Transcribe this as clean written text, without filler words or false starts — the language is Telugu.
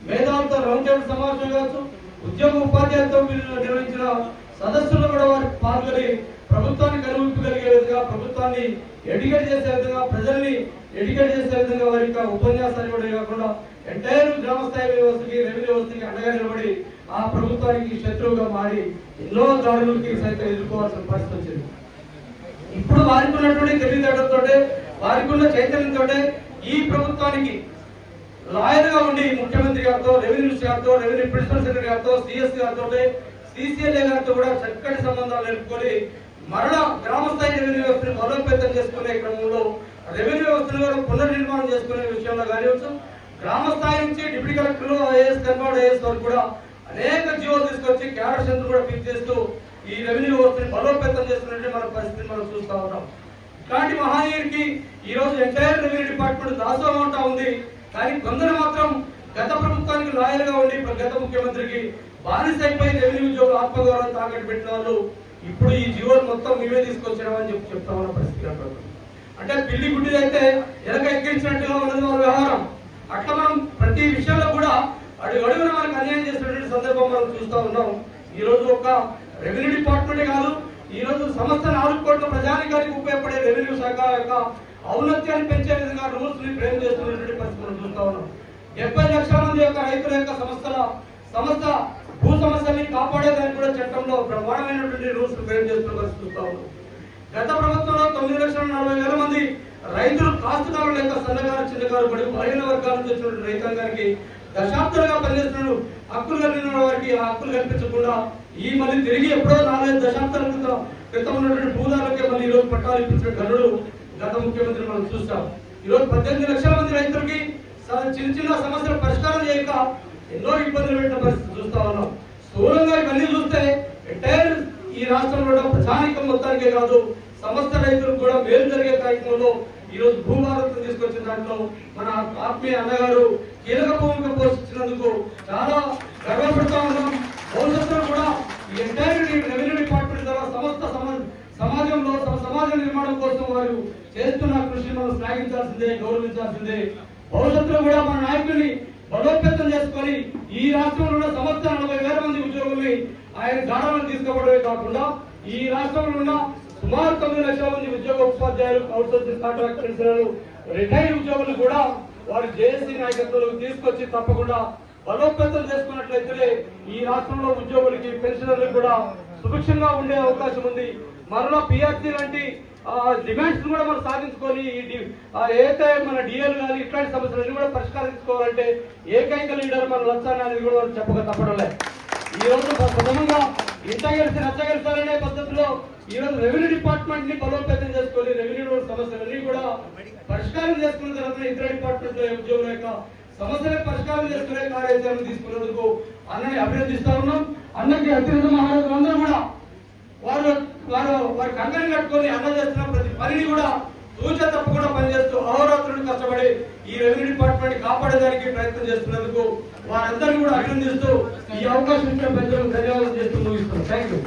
మేధావులతో రౌండ్ టేబుల్ సమావేశం కావచ్చు, ఉద్యోగ ఉపాధ్యాయులతో నిర్వహించిన సదస్సులు కూడా వారికి పాల్గొని ప్రభుత్వాన్ని కనువిప్పగలిగే విధంగా, ప్రభుత్వాన్ని ఎడ్యుకేట్ చేసే విధంగా, ప్రజల్ని ఎడ్యుకేట్ చేసే విధంగా వారి యొక్క ఉపన్యాసాలు కూడా కాకుండా ఎంటైర్ గ్రామ స్థాయి వ్యవస్థకి, రెవెన్యూ వ్యవస్థకి అండగా నిలబడి ఆ ప్రభుత్వానికి శత్రువుగా మారి ఎన్నో దాడులకి సైతం ఎదుర్కోవాల్సిన పరిస్థితి వచ్చింది. ఇప్పుడు వారికి ఉన్నటువంటి తెలివితేటలతో, వారికి ఉన్న చైతన్యంతో ఈ ప్రభుత్వానికి లాయర్గా ఉండి ముఖ్యమంత్రి గారితో, రెవెన్యూ గారితో, రెవెన్యూ ప్రిన్సిపల్ సెక్రటరీ గారితో, సిఎస్ గారితో, సిసిఎల్ఏ గారితో కూడా చక్కటి సంబంధాలు నెలకొని మరలా గ్రామ స్థాయి రెవెన్యూ వ్యవస్థను బలోపేతం చేసుకునే క్రమంలో రెవెన్యూ వ్యవస్థను పునర్నిర్మాణం చేసుకునే విషయంలో కానివచ్చు, గ్రామ స్థాయి నుంచి డిప్యూటీ కలెక్టర్లు, ఐఏఎస్, కన్వర్డ్ ఐఏఎస్ వరకు కూడా అనేక జీవోలు తీసుకొచ్చి క్యాడర్ సెంటర్ కూడా ఫిక్స్ చేస్తూ ఈ రెవెన్యూ వ్యవస్థని బలోపేతం చేస్తున్నట్టు మన పరిస్థితిని మనం చూస్తూ ఉన్నాం. ఇలాంటి మహానీయుడికి ఈ రోజు ఎంటైర్ రెవెన్యూ డిపార్ట్మెంట్ దాసోహం అంటా ఉంది. కానీ కొందరు మాత్రం గత ప్రభుత్వానికి లాయర్గా ఉండి గత ముఖ్యమంత్రికి బానిసైపోయి రెవెన్యూ ఉద్యోగులు ఆత్మగౌరవం తాకట్టు పెట్టిన వాళ్ళు ఇప్పుడు ఈ జీవోలు మొత్తం మేమే తీసుకొచ్చినామని చెప్తా ఉన్న పరిస్థితి. అంటే పిల్లి గుడ్డిది అయితే ఎనక ఎక్కించినట్టుగా ఉన్నది వాళ్ళ వ్యవహారం. అట్లా మనం ప్రతి విషయంలో కూడా అడుగున మనకు అన్యాయం చేసినటువంటి సందర్భం మనం చూస్తూ ఉన్నాం. ఈ రోజు ఒక రెవెన్యూ డిపార్ట్మెంటే కాదు, ఈ రోజు సంస్థ 4 కోట్ల ప్రజానికానికి ఉపయోగపడే రెవెన్యూ శాఖ యొక్క ఔన్నత్యాన్ని పెంచే విధంగా రూల్స్ ని ఫ్రేమ్ చేస్తున్నటువంటి పరిస్థితి మనం చూస్తా ఉన్నాం. 70 లక్షల మంది యొక్క రైతుల యొక్క సమస్త భూ సమస్యల్ని కాపాడేదానికి కూడా చట్టంలో బ్రహ్మాండమైనటువంటి రూల్స్ ఫ్రేమ్ చేస్తున్న పరిస్థితి చూస్తా ఉన్నాం. గత ప్రభుత్వంలో 9,40,000 మంది రైతులు కాస్తుదారుల యొక్క సన్నగారు, చిన్నగారు, బడుగు బలహీన వర్గాల నుంచి వచ్చినటువంటి రైతాంగానికి దశాబ్దాలుగా పనిచేస్తున్న హక్కులు కలిగిన వారికి ఆ హక్కులు కల్పించకుండా ఈ మళ్ళీ తిరిగి ఎప్పుడో 4-5 దశాబ్దాల క్రితం ఉన్నటువంటి భూదారులకే మళ్ళీ ఈరోజు పట్టాలు ఇప్పించిన గనుడు గత ముఖ్యమంత్రి మనం చూస్తాం. ఈరోజు 18 లక్షల మంది రైతులకి చిన్న చిన్న సమస్యలు పరిష్కారం చేయక ఎన్నో ఇబ్బందులు పెట్టిన పరిస్థితి చూస్తా ఉన్నాం. స్థూలంగా ఇవన్నీ చూస్తే ఎంటైర్ ఈ రాష్ట్రంలో ప్రజానికం మొత్తానికే కాదు, సమస్త రైతులకు కూడా మేలు జరిగే కార్యక్రమంలో ఈ రోజు భూభారతం తీసుకొచ్చిన దాంట్లో మన ఆత్మీయ అన్నగారు కీలక భూమిక పోషించినందుకు చాలా గర్వపడుతూ ఉన్నాం. భవిష్యత్తులో కూడా ఈ ఎంటైర్ రెవెన్యూ డిపార్ట్మెంట్ ద్వారా సమస్త సమాజంలో సమాజ నిర్మాణం కోసం వారు చేస్తున్న కృషి మనం శ్లాఘించాల్సిందే, గౌరవించాల్సిందే. భవిష్యత్తులో కూడా మన నాయకుడిని బలోపేతం చేసుకొని ఈ రాష్ట్రంలో ఉన్న సమస్త 40,000 మంది ఉద్యోగుల్ని ఆయన గాఢంలో తీసుకోవడమే కాకుండా ఈ రాష్ట్రంలో ఉన్న సుమారు 9 లక్షల మంది ఉద్యోగ ఉపాధ్యాయులు, అవుట్సోర్సింగ్ కాంట్రాక్టర్స్, రిటైర్డ్ ఉద్యోగులు కూడా వారు జేఏసీ నాయకత్వంలో తీసుకొచ్చి తప్పకుండా బలోపేతం చేసుకున్నట్లయితే ఈ రాష్ట్రంలో ఉద్యోగులకి, పెన్షనర్లకు కూడా సుభిక్షంగా ఉండే అవకాశం ఉంది. మరలా పిఆర్సీ లాంటి డిమాండ్స్ కూడా మనం సాధించుకొని ఏదైతే మన డిఎల్ కానీ ఇట్లాంటి సమస్యలన్నీ కూడా పరిష్కరించుకోవాలంటే ఏకైక లీడర్ మన లక్ష్యాన్ని అనేది కూడా మనం చెప్పక తప్పడం లేదు. ఈ రోజు ప్రథమంగా ఇంత గెలిచి నచ్చగలిసారనే పద్ధతిలో ఈ రోజు రెవెన్యూ డిపార్ట్మెంట్ ని బలోపేతం చేసుకొని రెవెన్యూ సమస్యలన్నీ కూడా పరిష్కారం చేసుకున్న తర్వాత ఇతర డిపార్ట్మెంట్ ఉద్యోగుల యొక్క సమస్యలను పరిష్కారం చేసుకునే కార్యాచరణ తీసుకున్నందుకు అన్నని అభినందిస్తా ఉన్నాం. అన్నకి అత్యంత మహారాజులు అందరూ కూడా వారి కంగని కట్టుకొని అన్న చేస్తున్న ప్రతి పనిని కూడా తూచా తప్పకుండా పనిచేస్తూ అహోరాత్రులు కష్టపడి ఈ రెవెన్యూ డిపార్ట్మెంట్ కాపాడేదానికి ప్రయత్నం చేస్తున్నందుకు వారందరినీ కూడా అభినందిస్తూ ఈ అవకాశం ఇచ్చిన పెద్దలకు ధన్యవాదాలు చేస్తూ ముగిస్తున్నాం. Thank you.